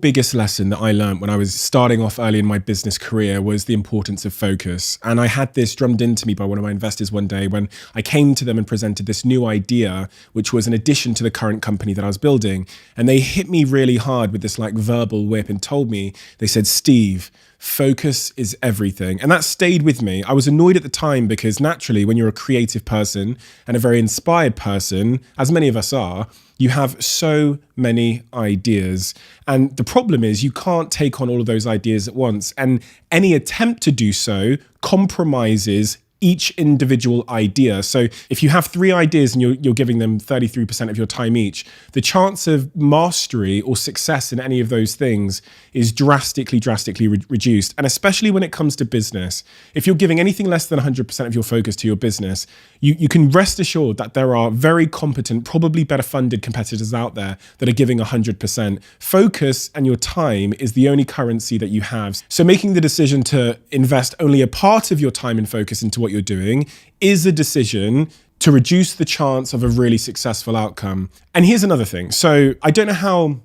Biggest lesson that I learned when I was starting off early in my business career was the importance of focus. And I had this drummed into me by one of my investors one day when I came to them and presented this new idea, which was an addition to the current company that I was building. And they hit me really hard with this like verbal whip and told me, they said, Steve, focus is everything. And that stayed with me. I was annoyed at the time because naturally, when you're a creative person and a very inspired person, as many of us are, you have so many ideas. And the problem is you can't take on all of those ideas at once. And any attempt to do so compromises each individual idea. So if you have 3 ideas and you're giving them 33% of your time each, the chance of mastery or success in any of those things is drastically reduced. And especially when it comes to business, if you're giving anything less than 100% of your focus to your business, you can rest assured that there are very competent, probably better funded competitors out there that are giving 100%. Focus and your time is the only currency that you have. So making the decision to invest only a part of your time and focus into what you're doing is a decision to reduce the chance of a really successful outcome. And here's another thing. So I don't know how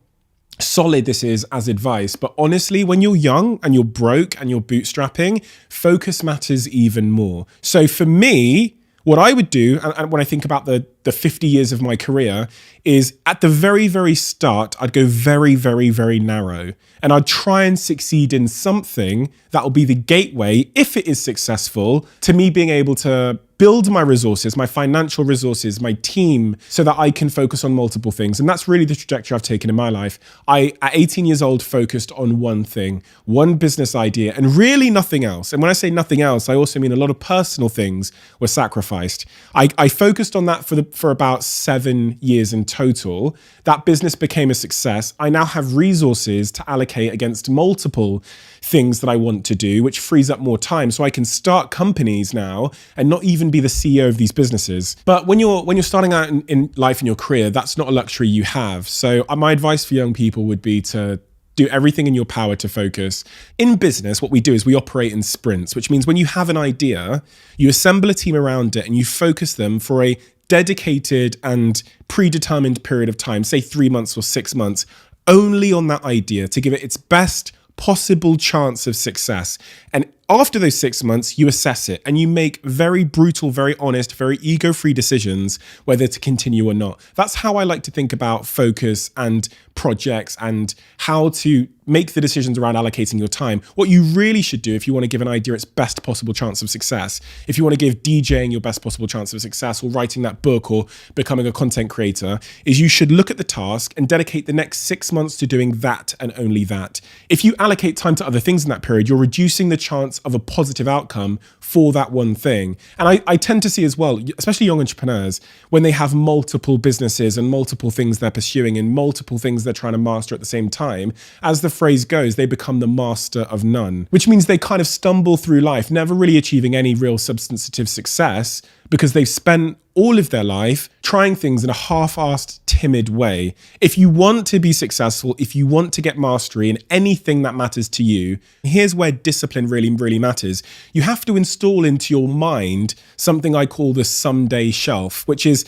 solid this is as advice, but honestly, when you're young and you're broke and you're bootstrapping, focus matters even more. So for me, what I would do, and when I think about the 50 years of my career, is at the very start, I'd go very narrow. And I'd try and succeed in something that will be the gateway, if it is successful, to me being able to build my resources, my financial resources, my team, so that I can focus on multiple things. And that's really the trajectory I've taken in my life. I, at 18 years old, focused on one thing, one business idea, and really nothing else. And when I say nothing else, I also mean a lot of personal things were sacrificed. I focused on that for about 7 years in total. That business became a success. I now have resources to allocate against multiple things that I want to do, which frees up more time. So I can start companies now and not even be the CEO of these businesses. But when you're starting out in life and your career, that's not a luxury you have. So my advice for young people would be to do everything in your power to focus. In business, what we do is we operate in sprints, which means when you have an idea, you assemble a team around it and you focus them for a dedicated and predetermined period of time, say 3 months or 6 months, only on that idea to give it its best possible chance of success. And after those 6 months, you assess it and you make very brutal, very honest, very ego-free decisions whether to continue or not. That's how I like to think about focus and projects and how to make the decisions around allocating your time. What you really should do if you want to give an idea its best possible chance of success, if you want to give DJing your best possible chance of success or writing that book or becoming a content creator, is you should look at the task and dedicate the next 6 months to doing that and only that. If you allocate time to other things in that period, you're reducing the chance of a positive outcome for that one thing. And I tend to see as well, especially young entrepreneurs, when they have multiple businesses and multiple things they're pursuing and multiple things they're trying to master at the same time, as the phrase goes, they become the master of none, which means they kind of stumble through life, never really achieving any real substantive success because they've spent all of their life trying things in a half-assed, timid way. If you want to be successful, if you want to get mastery in anything that matters to you, here's where discipline really matters. You have to install into your mind something I call the someday shelf, which is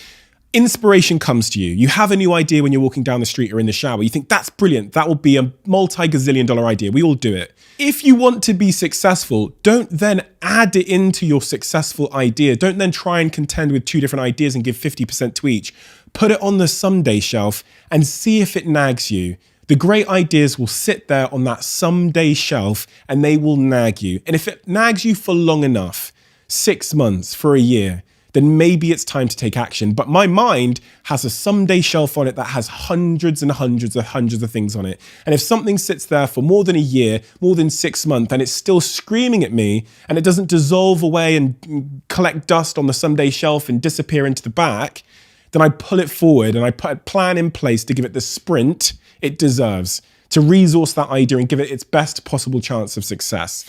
inspiration comes to you. You have a new idea when you're walking down the street or in the shower. You think, that's brilliant. That will be a multi-gazillion-dollar idea. We all do it. If you want to be successful, don't then add it into your successful idea. Don't then try and contend with 2 different ideas and give 50% to each. Put it on the someday shelf and see if it nags you. The great ideas will sit there on that someday shelf and they will nag you. And if it nags you for long enough, 6 months, for a year, then maybe it's time to take action. But my mind has a someday shelf on it that has hundreds of things on it. And if something sits there for more than a year, more than 6 months, and it's still screaming at me and it doesn't dissolve away and collect dust on the someday shelf and disappear into the back, then I pull it forward and I put a plan in place to give it the sprint it deserves, to resource that idea and give it its best possible chance of success.